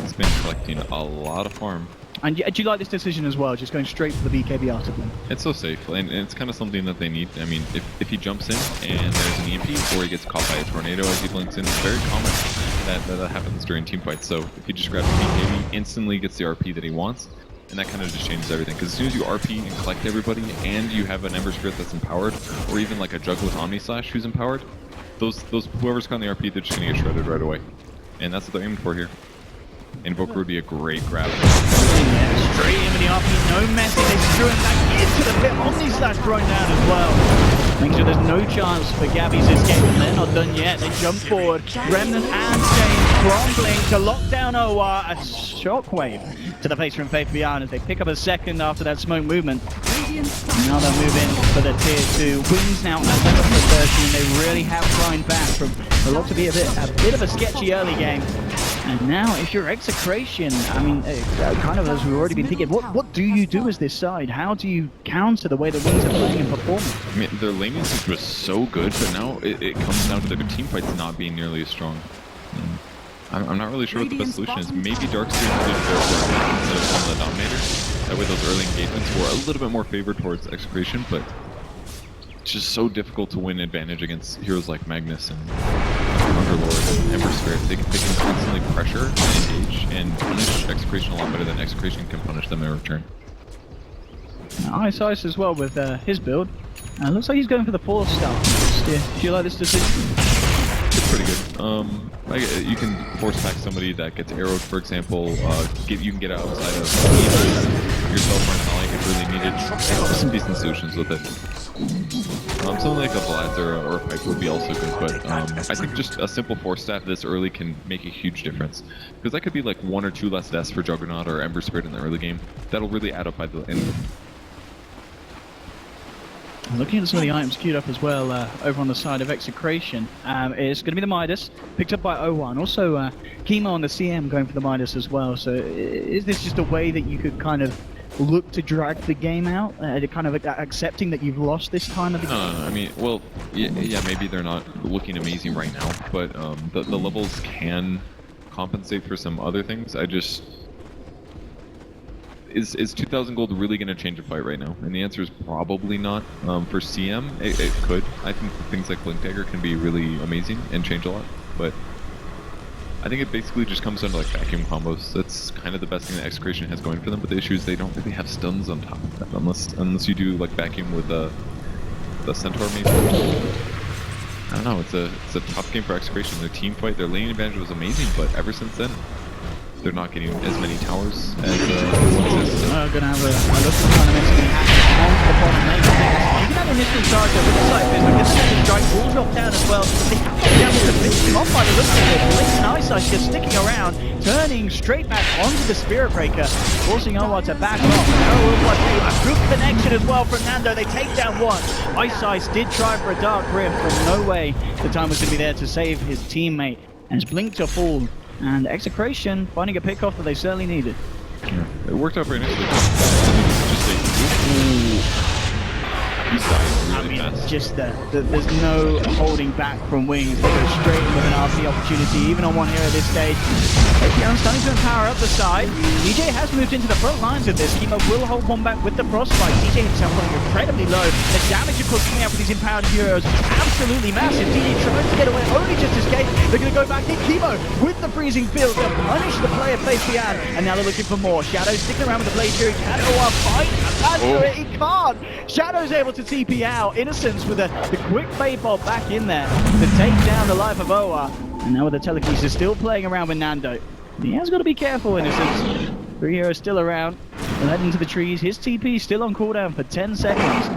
He's been collecting a lot of farm. And do you like this decision as well, just going straight for the BKB after blink? It's so safe, and it's kind of something that they need. I mean, if he jumps in and there's an EMP, or he gets caught by a tornado as he blinks in, it's very common that happens during team fights. So if he just grabs the BKB, instantly gets the RP that he wants, and that kind of just changes everything. Because as soon as you RP and collect everybody, and you have an Ember Spirit that's empowered, or even like a Jug with Omnislash who's empowered, those whoever's got the RP, they're just gonna get shredded right away. And that's what they're aiming for here. Invoker would be a great grab. Yeah, straight in with the RP, no messy, they screw him back into the pit. Omnislash thrown down as well. Make sure there's no chance for Gabby's escape, and they're not done yet. They jump forward. Remnant and James from Blink to lock down OR. A shockwave to the face from Faith Bian as they pick up a second after that smoke movement. Now they'll move in for the tier 2. Wings now at level 30, and they really have grind back from a lot to be a bit of a sketchy early game. And now, if you're Execration, I mean, kind of as we've already been thinking, what do you do as this side? How do you counter the way the Wings are playing and performing? I mean, their lane usage was so good, but now it comes down to their team fights not being nearly as strong. I'm not really sure what the best solution is. Maybe Darkseer could go for it instead of some of the Dominator. That way those early engagements were a little bit more favored towards Execration, but it's just so difficult to win advantage against heroes like Magnus and Underlord and Ember Spirit. They can constantly pressure and engage and punish Execration a lot better than Execration can punish them in return. Ice as well with his build. Looks like he's going for the 4 star. Do you like this decision? It's pretty good. You can force pack somebody that gets arrowed, for example. You can get outside of yourself or an ally if really needed. There's some decent solutions with it. Something like a Vlad's or a Pipe would be also good, but I think just a simple 4-staff this early can make a huge difference. Because that could be like 1 or 2 less deaths for Juggernaut or Ember Spirit in the early game. That'll really add up by the end. Looking at some of the items queued up as well over on the side of Execration, it's going to be the Midas, picked up by O1. Also, Chemo on the CM going for the Midas as well. So is this just a way that you could kind of look to drag the game out? Kind of accepting that you've lost this time of the game? I mean, well, yeah, maybe they're not looking amazing right now, but the levels can compensate for some other things. I just... Is 2,000 gold really going to change a fight right now? And the answer is probably not. For CM, it could. I think things like Blink Dagger can be really amazing and change a lot, but I think it basically just comes down to like vacuum combos. That's kind of the best thing that Execration has going for them, but the issue is they don't really have stuns on top of that, unless you do like vacuum with the Centaur maybe. I don't know, it's a tough game for Execration. Their team fight, their lane advantage was amazing, but ever since then, they're not getting as many towers as once. We're going to have a look at trying to make something happen on the bottom lane. You can have initial charge over the side, but this is the strike will drop down as well. They have to be able to finish him off by the looks of it. Blink and Eyesight just sticking around, turning straight back onto the Spirit Breaker, forcing Owa to back off. A good connection as well from Nando. They take down one. Eyesight did try for a Dark Rift, but no way the time was going to be there to save his teammate. And it's Blink to fall. And Execration finding a pick off that they certainly needed. Yeah, it worked out very nicely. He's dying really fast. Just there's no holding back from Wings. They go straight in with an RP opportunity, even on one hero at this stage. Young starting to empower up the side. DJ has moved into the front lines of this. Chemo will hold one back with the Frostbite. DJ himself going incredibly low. The damage, of course, coming out with these empowered heroes, absolutely massive. DJ trying to get away, only just escaped. They're going to go back in. Chemo with the freezing field to punish the player placed behind. And now they're looking for more. Shadow sticking around with the Blaze Fury. Can Owa fight? He can't. Shadow's able to TP out. Innocence with the quick fade ball back in there to take down the life of Owa. And now with the telekinesis still playing around with Nando. He has got to be careful, Innocence. 3 heroes still around. They're heading to the trees. His TP still on cooldown for 10 seconds.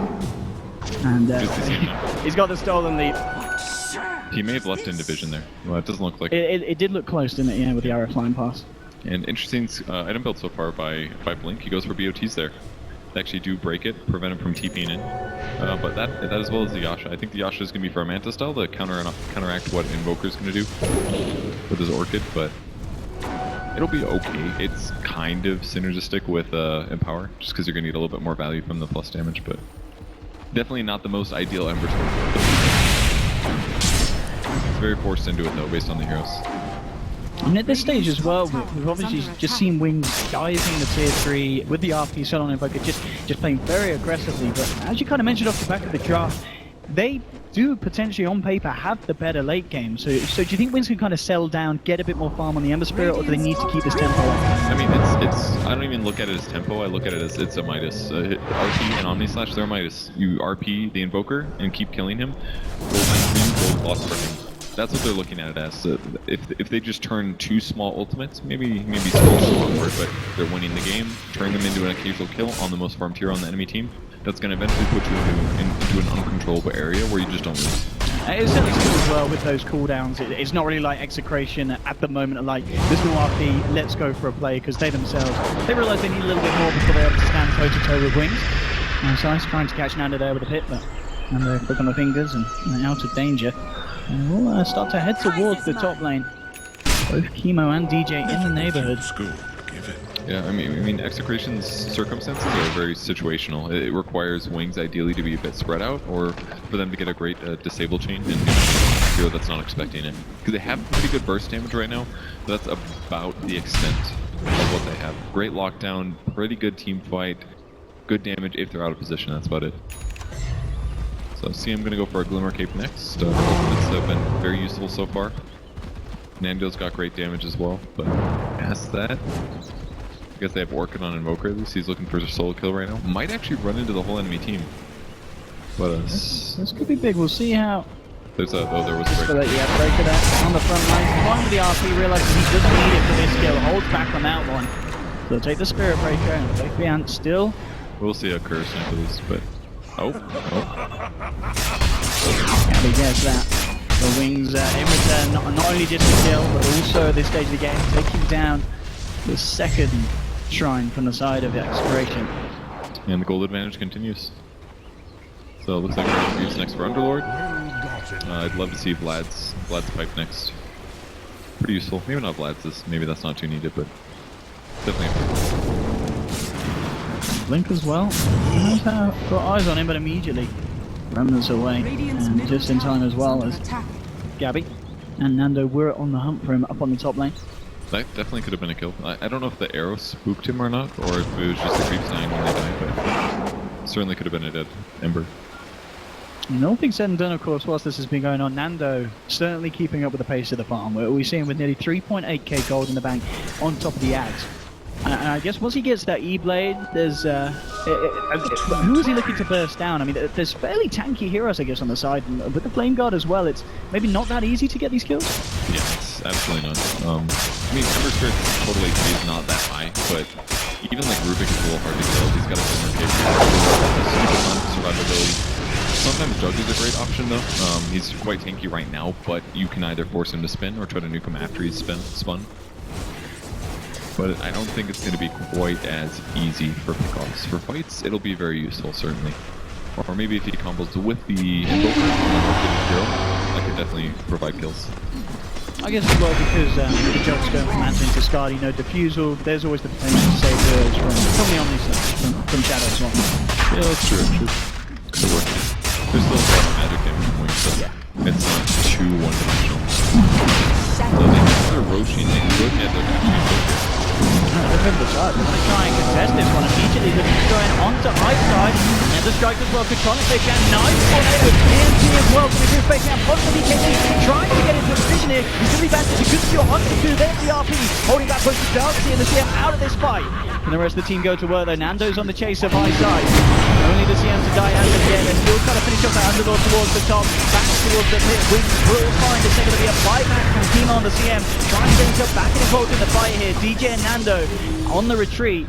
And he's got the stolen lead. He may have left in division there. Well, it doesn't look like it did look close, didn't it? Yeah, with the RF line pass. And interesting item build so far by Blink. He goes for BOTs there. They actually do break it, prevent him from TPing in. But that as well as the Yasha. I think the Yasha is going to be for a Manta style to counteract what Invoker is going to do with his Orchid, but it'll be okay. It's kind of synergistic with Empower, just because you're going to get a little bit more value from the plus damage, but definitely not the most ideal Ember Sword. It's very forced into it though, based on the heroes. And at this stage as well, we've obviously just seen Wings diving the tier 3 with the RP set on Invoker, just playing very aggressively. But as you kind of mentioned off the back of the draft, they do potentially on paper have the better late game. So do you think Wings can kind of settle down, get a bit more farm on the Ember Spirit, or do they need to keep this tempo up? I mean, I don't even look at it as tempo. I look at it as it's a Midas. RP and Omni Slash, they're a Midas. You RP the Invoker and keep killing him. Gold lost for him. That's what they're looking at it as. So if they just turn 2 small ultimates, maybe small is the wrong word, but they're winning the game, turn them into an occasional kill on the most farmed hero on the enemy team, that's going to eventually put you into an uncontrollable area where you just don't lose. It's certainly true as well with those cooldowns. It's not really like Execration at the moment, like there's no RP, let's go for a play, because they themselves, they realise they need a little bit more before they're able to stand toe to toe with Wings. Nice ice trying to catch Nando there with the pit, but Nando quick on the fingers and out of danger. And we'll start to head towards the top lane. Both Chemo and DJ in the neighborhood. Yeah, I mean, Execration's circumstances are very situational. It requires Wings ideally to be a bit spread out, or for them to get a great disable chain and a hero that's not expecting it. Because they have pretty good burst damage right now, but that's about the extent of what they have. Great lockdown, pretty good team fight, good damage if they're out of position, that's about it. So CM gonna go for a Glimmer Cape next. Ultimates have been very useful so far. Nando's got great damage as well, but past that, I guess they have Orchid on Invoker at least. He's looking for a solo kill right now. Might actually run into the whole enemy team. But this could be big. We'll see how. There's a there was a Just break. yeah, breaker there on the front line. One with the RP realizes he doesn't need it for this kill. Holds back on that one. So they'll take the Spirit Breaker and take the Ant still. We'll see a curse into this, but oh. Gabby gets that. The Wings in return, not only just a kill, but also at this stage of the game, taking down the second shrine from the side of Execration. And the gold advantage continues. So it looks like Rubick's next for Underlord. I'd love to see Vlad's pipe next. Pretty useful. Maybe not Vlad's, maybe that's not too needed, but definitely. Blink as well. He has got eyes on him, but immediately remnants away. And just in time as well as Gabby and Nando were on the hunt for him up on the top lane. That definitely could have been a kill. I don't know if the arrow spooked him or not, or if it was just a creep sign when they died, but certainly could have been a dead Ember. And all things said and done, of course, whilst this has been going on, Nando certainly keeping up with the pace of the farm. We're seeing with nearly 3.8k gold in the bank on top of the ads. And I guess once he gets that E-Blade, there's... who is he looking to burst down? I mean, there's fairly tanky heroes, I guess, on the side. And with the Flame Guard as well, it's maybe not that easy to get these kills. Yeah, it's absolutely not. I mean, Ember Spirit's total HP is not that high, but even like Rubick is a little hard to kill. He's got a Glimmer Cape. Super fun survivability. Sometimes Jug is a great option though. He's quite tanky right now, but you can either force him to spin or try to nuke him after he's spun. But I don't think it's going to be quite as easy for pickoffs. For fights, it'll be very useful, certainly. Or maybe if he combos with the Invoker on a hero, that could definitely provide kills. I guess as well because the Jug's going from Anti to Skadi, no defusal, there's always the potential to save heroes from the Omni from Shadow as well. Yeah, that's true. Could work. There's still a lot of magic damage from Wings, so it's not too one-dimensional. So they have their Roshin and look at their actually They're going to try and contest this one immediately, looking to go in onto ice side, and the strike as well, Katonic, they can nice tornado, EMP as well, coming through facing out, possibly KT, trying to get into a position here, he's going to be back to the good skill on to there's the RP, holding back push to Darcy and the CM out of this fight. And the rest of the team go to work though, Nando's on the chase of high side, only the CM to die as of yet, they're still trying to finish off that Underlord towards the top, back towards the pit, Wings will find it's going to be a buyback from Team on the CM, trying to get himself back involved in the fight here, DJ and Nando on the retreat.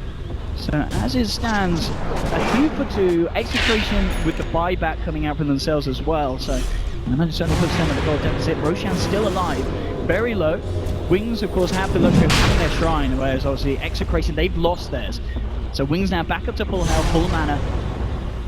So as it stands, a 2 for 2, Execration with the buyback coming out from themselves as well. So I imagine certainly puts them at the goal deficit. Roshan's still alive, very low. Wings, of course, have the luxury of having their shrine, whereas obviously Execration, they've lost theirs. So Wings now back up to full health, full mana.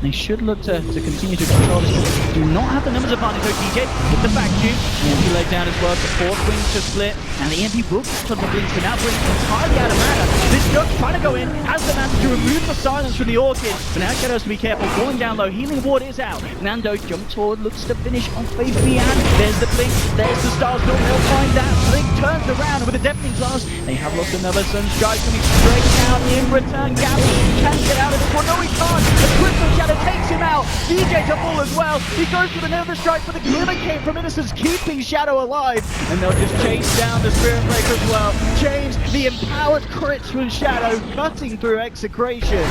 They should look to continue to control this. Do not have the numbers advantage though, DJ, with the back tube. EMP laid down as well, the fourth Wings to split, and the EMP will catch on the Blink, but now Blink entirely out of mana. This Jug's trying to go in, has the mana to remove the silence from the Orchid, but now Shadow has to be careful, falling down low, healing ward is out. Nando jumps forward, looks to finish on Faith Leanne. There's the Blink, there's the Stars, they'll find that. Blink turns around with a deafening blast. They have lost another Sunstrike coming straight down in return. Gabby can get out of this one, no he can't. The Crystal Shadow takes him out. DJ to full as well. He goes for the Nether Strike, but the Glimmer Cape from Innocence keeping Shadow alive. And they'll just chase down the Spirit Breaker as well. Change the empowered crits from Shadow, cutting through Execration.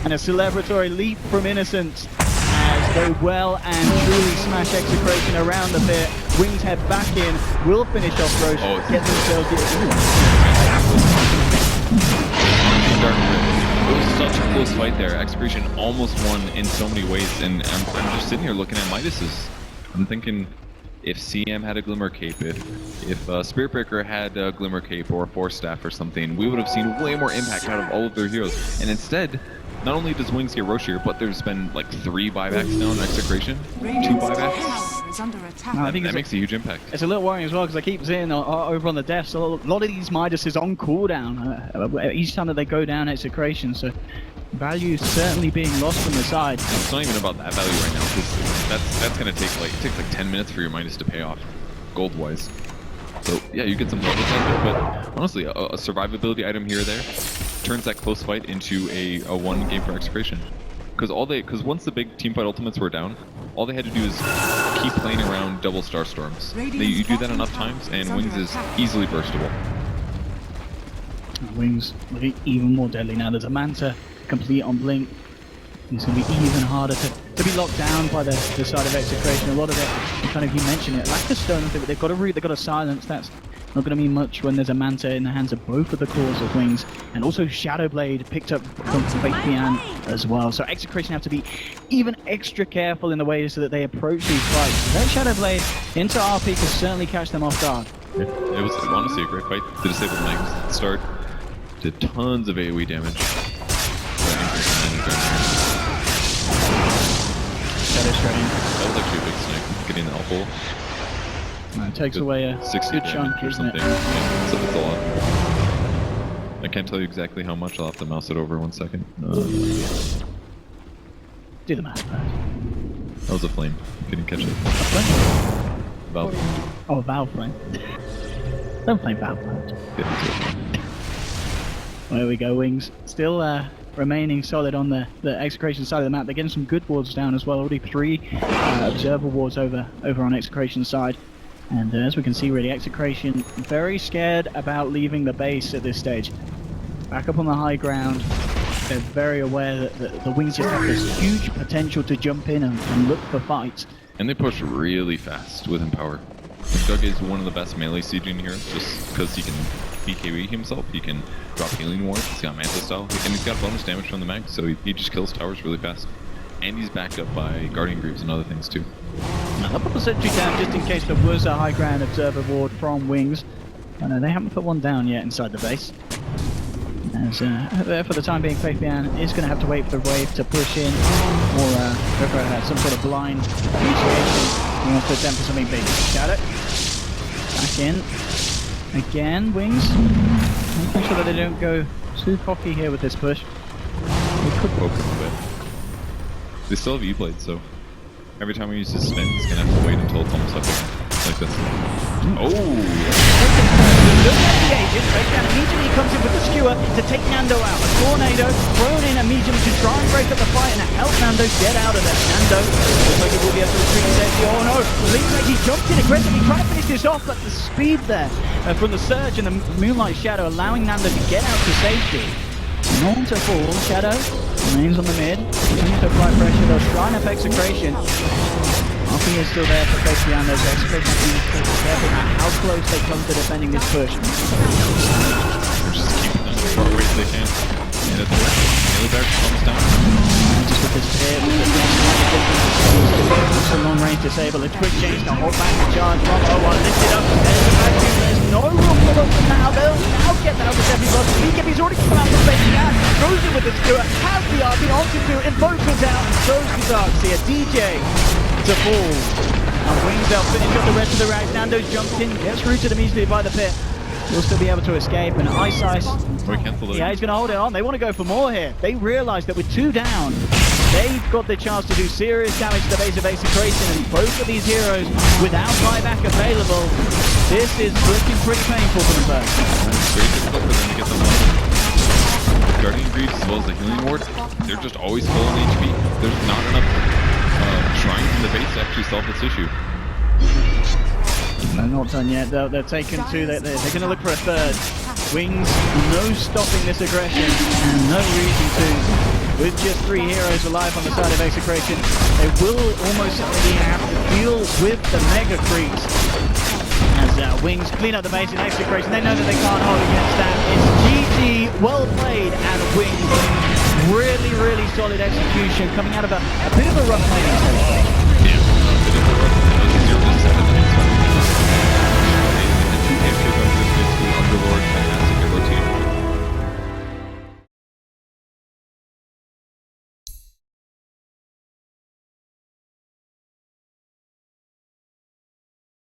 And a celebratory leap from Innocence as they well and truly smash Execration around the pit. Wings head back in, will finish off Roche, get themselves It was such a close fight there. Execration almost won in so many ways, and I'm just sitting here looking at Midas's. I'm thinking, if CM had a Glimmer Cape, if Spirit Breaker had a Glimmer Cape or a Force Staff or something, we would have seen way more impact out of all of their heroes. And instead, not only does Wings get Roshier, but there's been like 3 buybacks now in Execration. 2 buybacks. Is under attack. I think That makes a huge impact. it's a little worrying as well because I keep seeing over on the deaths a lot of these Midas is on cooldown each time that they go down Execration, so value is certainly being lost from the side. It's not even about that value right now, because that's gonna take like, it takes like 10 minutes for your Midas to pay off, gold-wise. So yeah, you get some levels out of it, but honestly, a survivability item here or there turns that close fight into a 1 game for Execration. Because once the big teamfight ultimates were down, all they had to do is keep playing around double star storms. You do that enough times, and Wings is easily burstable. Wings looking even more deadly now. There's a Manta complete on Blink. It's going to be even harder to be locked down by the side of Execration. A lot of it, kind of you mentioned it, lack of stone. They've got a root, they've got a silence. That's not going to mean much when there's a Manta in the hands of both of the cores of Wings. And also Shadowblade picked up from Faceless as well. So Execration have to be even extra careful in the way so that they approach these fights. That Shadowblade into RP could certainly catch them off guard. Yeah, it was honestly a great fight. The disabled Mags at the start did tons of AoE damage. Shadow Strain. That was actually a big snake, getting the elbow. It takes away a 60 good chunk, or isn't something. it? Yeah, so it's a lot. I can't tell you exactly how much. I'll have to mouse it over 1 second. Do the math. That was a flame. Couldn't catch it. Valve. Oh, Valve Flame. Don't play Valve Flame. Yeah, There we go, Wings. Still remaining solid on the Execration side of the map. They're getting some good wards down as well. Already 3 observer wards over on Execration side. And as we can see, really, Execration very scared about leaving the base at this stage. Back up on the high ground. They're very aware that the Wings just have this huge potential to jump in and look for fights. And they push really fast with Empower. Doug is one of the best melee sieging heroes just because he can BKB himself, he can drop healing wards, he's got Manta style, and he's got bonus damage from the mag, so he just kills towers really fast. And he's backed up by Guardian Greaves and other things too. Now they'll put the sentry down just in case there was a high ground observer ward from Wings. They haven't put one down yet inside the base. As for the time being, Fabian is going to have to wait for the wave to push in, or go for some sort of blind initiation. He wants to attempt for something big. Shadow. Back in. Again, Wings. Making sure that they don't go too cocky here with this push. They could poke him a bit. They still have E-Blade, so every time we use his spin, he's going to have to wait until it's almost up like this. Oh! Look at the agent, Breakdown immediately comes in with the skewer to take Nando out. A tornado thrown in immediately to try and break up the fight and help Nando get out of there. Nando looks like he will be able to retreat safely. Oh no! Looks like he jumped in aggressively trying to finish this off, but the speed there from the surge and the Moonlight Shadow allowing Nando to get out to safety. Norm to fall, Shadow remains on the mid, continues to apply pressure, they'll try and affect Execration. RP is still there for Fabian, those Execration have to be careful about how close they come to defending this push. They're just keeping them as far away as they can. And at the left, melee back comes down. Just with this hit, it's a long range disable, a quick change to hold back the charge from O1, lift it up, there's the back two, there's no room for them now, they'll now get that over 70 plus, he's already come out from Fabian, goes in with the skewer, has the RP onto 2, Invoker's out, and so is Darkseer, DJ to fall. And Wings, they'll finish up the rest of the round, Nando's jumped in, gets rooted immediately by the pit. He'll still be able to escape, and Ice, yeah, he's going to hold it on. They want to go for more here. They realise that with 2 down, they've got the chance to do serious damage to the base of Execration, and both of these heroes, without buyback available, this is looking pretty painful for them both. It's very difficult for them to get them up. With Guardian Greaves as well as the healing ward, they're just always full on HP. There's not enough shrines in the base to actually solve this issue. No, not done yet. They're taking 2. They're going to look for a 3rd. Wings, no stopping this aggression, and no reason to. With just 3 heroes alive on the side of Execration, they will almost certainly have to deal with the mega creeps. As Wings clean up the base in Execration, they know that they can't hold against that. It's GG, well played, and Wings. Really, really solid execution coming out of a bit of a rough laning stage.